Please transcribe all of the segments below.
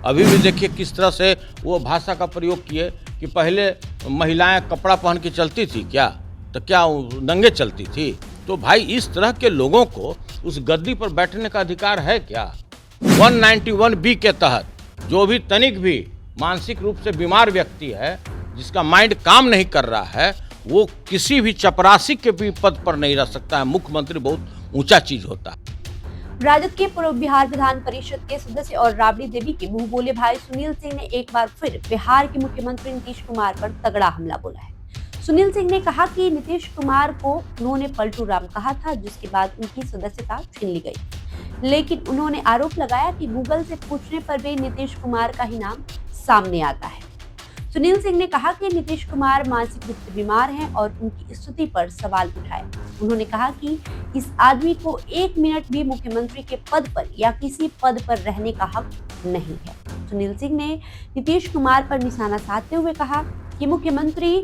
अभी भी देखिए किस तरह से वो भाषा का प्रयोग किए कि पहले महिलाएं कपड़ा पहन के चलती थी क्या, तो क्या नंगे चलती थी? तो भाई इस तरह के लोगों को उस गद्दी पर बैठने का अधिकार है क्या? 191B के तहत जो भी तनिक भी मानसिक रूप से बीमार व्यक्ति है, जिसका माइंड काम नहीं कर रहा है, वो किसी भी चपरासी के भी पद पर नहीं रह सकता है। मुख्यमंत्री बहुत ऊंचा चीज होता है। राजद के पूर्व बिहार विधान परिषद के सदस्य और राबड़ी देवी के मुंह बोले भाई सुनील सिंह ने एक बार फिर बिहार के मुख्यमंत्री नीतीश कुमार पर तगड़ा हमला बोला है। सुनील सिंह ने कहा कि नीतीश कुमार को उन्होंने पलटू राम कहा था, जिसके बाद उनकी सदस्यता छीन ली गई। लेकिन उन्होंने आरोप लगाया कि गूगल से पूछने पर भी नीतीश कुमार का ही नाम सामने आता है। सुनील सिंह ने कहा कि नीतीश कुमार मानसिक रूप से बीमार हैं और उनकी स्थिति पर सवाल उठाए। उन्होंने कहा कि इस आदमी को 1 मिनट भी मुख्यमंत्री के पद पर या किसी पद पर रहने का हक नहीं है। सुनील सिंह ने नीतीश कुमार पर निशाना साधते हुए कहा कि मुख्यमंत्री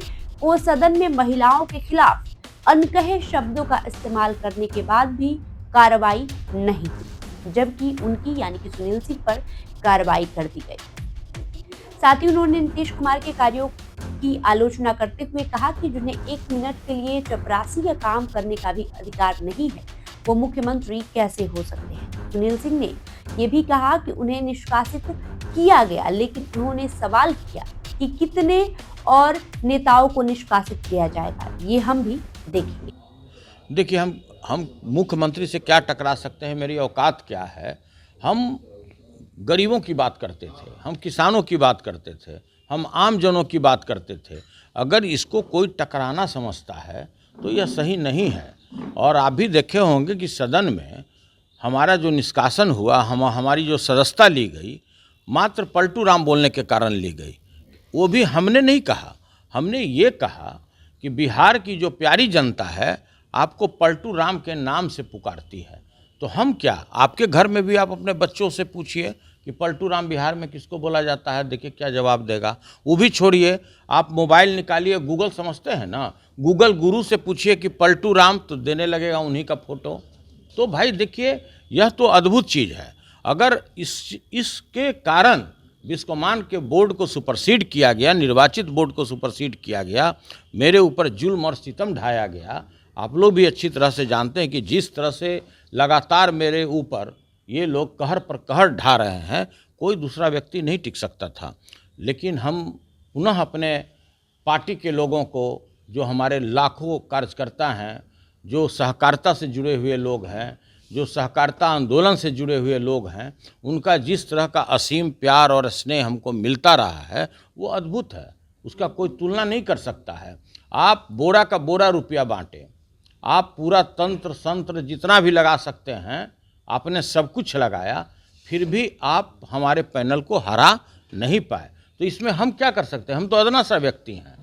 को सदन में महिलाओं के खिलाफ अनकहे शब्दों का इस्तेमाल करने के बाद भी कार्रवाई नहीं हुई, जबकि उनकी यानी कि सुनील सिंह पर कार्रवाई कर दी गई। साथ ही उन्होंने नीतीश कुमार के कार्यों की आलोचना करते हुए कहा कि जिन्हें 1 मिनट के लिए चपरासी का काम करने का भी अधिकार नहीं है, वो मुख्यमंत्री कैसे हो सकते हैं। सुनील सिंह ने ये भी कहा कि उन्हें निष्कासित किया गया, लेकिन उन्होंने सवाल किया कि कितने और नेताओं को निष्कासित किया जाएगा, ये हम भी देखेंगे। देखिए हम मुख्यमंत्री से क्या टकरा सकते हैं, मेरी औकात क्या है। हम गरीबों की बात करते थे, हम किसानों की बात करते थे, हम आम जनों की बात करते थे। अगर इसको कोई टकराना समझता है तो यह सही नहीं है। और आप भी देखे होंगे कि सदन में हमारा जो निष्कासन हुआ, हमारी जो सदस्यता ली गई, मात्र पलटू राम बोलने के कारण ली गई। वो भी हमने नहीं कहा, हमने ये कहा कि बिहार की जो प्यारी जनता है आपको पलटू राम के नाम से पुकारती है। तो हम क्या, आपके घर में भी आप अपने बच्चों से पूछिए कि पलटू राम बिहार में किसको बोला जाता है, देखिए क्या जवाब देगा। वो भी छोड़िए, आप मोबाइल निकालिए, गूगल समझते हैं ना, गूगल गुरु से पूछिए कि पलटू राम, तो देने लगेगा उन्हीं का फोटो। तो भाई देखिए, यह तो अद्भुत चीज़ है। अगर इसके कारण विस्कोमान के बोर्ड को सुपरसीड किया गया, निर्वाचित बोर्ड को सुपरसीड किया गया, मेरे ऊपर जुल्म और सितम ढाया गया। आप लोग भी अच्छी तरह से जानते हैं कि जिस तरह से लगातार मेरे ऊपर ये लोग कहर पर कहर ढा रहे हैं, कोई दूसरा व्यक्ति नहीं टिक सकता था। लेकिन हम पुनः अपने पार्टी के लोगों को, जो हमारे लाखों कार्यकर्ता हैं, जो सहकारिता से जुड़े हुए लोग हैं, जो सहकारिता आंदोलन से जुड़े हुए लोग हैं, उनका जिस तरह का असीम प्यार और स्नेह हमको मिलता रहा है, वो अद्भुत है। उसका कोई तुलना नहीं कर सकता है। आप बोरा का बोरा रुपया बांटे, आप पूरा तंत्र संत्र जितना भी लगा सकते हैं, आपने सब कुछ लगाया, फिर भी आप हमारे पैनल को हरा नहीं पाए। तो इसमें हम क्या कर सकते हैं? हम तो अदना सा व्यक्ति हैं।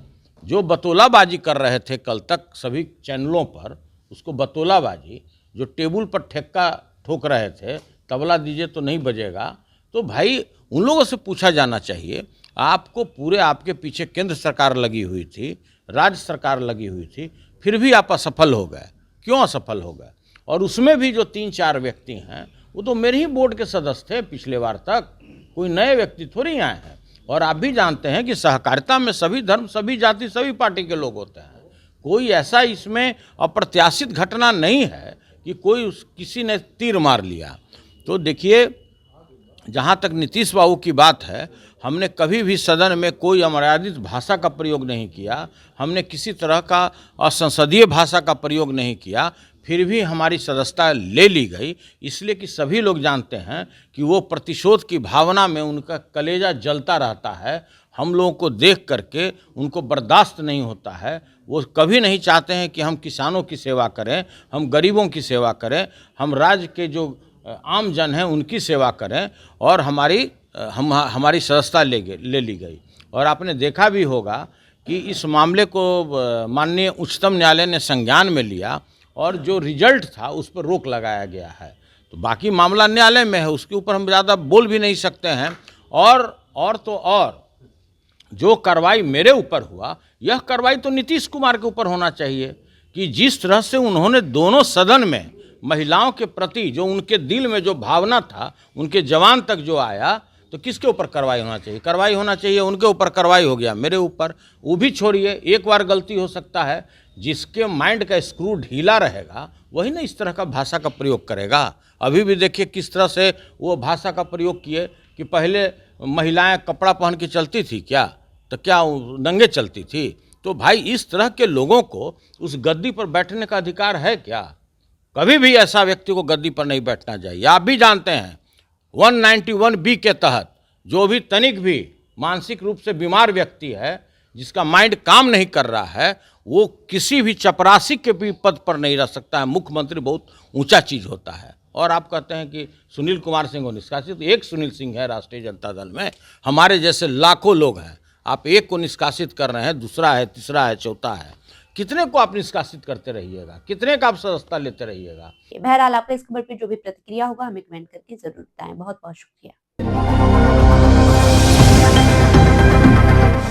जो बतौलाबाजी कर रहे थे कल तक सभी चैनलों पर, उसको बतौलाबाजी, जो टेबल पर ठेक्का ठोक रहे थे, तबला दीजिए तो नहीं बजेगा, तो भाई उन लोगों से पूछा जाना चाहिए। आपको पूरे, आपके पीछे केंद्र सरकार लगी हुई थी, राज्य सरकार लगी हुई थी, फिर भी आप असफल हो गए। क्यों असफल हो गए? और उसमें भी जो 3-4 व्यक्ति हैं, वो तो मेरे ही बोर्ड के सदस्य थे पिछले बार तक, कोई नए व्यक्ति थोड़ी आए हैं। और आप भी जानते हैं कि सहकारिता में सभी धर्म, सभी जाति, सभी पार्टी के लोग होते हैं। कोई ऐसा इसमें अप्रत्याशित घटना नहीं है कि किसी ने तीर मार लिया। तो देखिए, जहाँ तक नीतीश बाबू की बात है, हमने कभी भी सदन में कोई अमर्यादित भाषा का प्रयोग नहीं किया, हमने किसी तरह का असंसदीय भाषा का प्रयोग नहीं किया, फिर भी हमारी सदस्यता ले ली गई। इसलिए कि सभी लोग जानते हैं कि वो प्रतिशोध की भावना में उनका कलेजा जलता रहता है। हम लोगों को देख करके उनको बर्दाश्त नहीं होता है। वो कभी नहीं चाहते हैं कि हम किसानों की सेवा करें, हम गरीबों की सेवा करें, हम राज्य के जो आम जन हैं उनकी सेवा करें। और हमारी सदस्यता ले ली गई। और आपने देखा भी होगा कि इस मामले को माननीय उच्चतम न्यायालय ने संज्ञान में लिया और जो रिजल्ट था उस पर रोक लगाया गया है। तो बाकी मामला न्यायालय में है, उसके ऊपर हम ज़्यादा बोल भी नहीं सकते हैं। और जो कार्रवाई मेरे ऊपर हुआ, यह कार्रवाई तो नीतीश कुमार के ऊपर होना चाहिए कि जिस तरह से उन्होंने दोनों सदन में महिलाओं के प्रति जो उनके दिल में जो भावना था, उनके जवान तक जो आया, तो किसके ऊपर कार्रवाई होना चाहिए? कार्रवाई होना चाहिए उनके ऊपर, कार्रवाई हो गया मेरे ऊपर। वो भी छोड़िए, एक बार गलती हो सकता है, जिसके माइंड का स्क्रू ढीला रहेगा वही ना इस तरह का भाषा का प्रयोग करेगा। अभी भी देखिए किस तरह से वो भाषा का प्रयोग किए कि पहले महिलाएं कपड़ा पहन के चलती थी क्या, तो क्या वो नंगे चलती थी? तो भाई इस तरह के लोगों को उस गद्दी पर बैठने का अधिकार है क्या? कभी भी ऐसा व्यक्ति को गद्दी पर नहीं बैठना चाहिए। आप भी जानते हैं 191B के तहत जो भी तनिक भी मानसिक रूप से बीमार व्यक्ति है, जिसका माइंड काम नहीं कर रहा है, वो किसी भी चपरासी के भी पद पर नहीं रह सकता है। मुख्यमंत्री बहुत ऊंचा चीज होता है। और आप कहते हैं कि सुनील कुमार सिंह को निष्कासित, एक सुनील सिंह है राष्ट्रीय जनता दल में, हमारे जैसे लाखों लोग हैं। आप एक को निष्कासित कर रहे हैं, दूसरा है, तीसरा है, चौथा है, कितने को आप निष्कासित करते रहिएगा? कितने का आप सदस्यता लेते रहिएगा? बहरहाल आपका इस खबर पर जो भी प्रतिक्रिया होगा हमें कमेंट करके जरूर बताएं। बहुत बहुत शुक्रिया।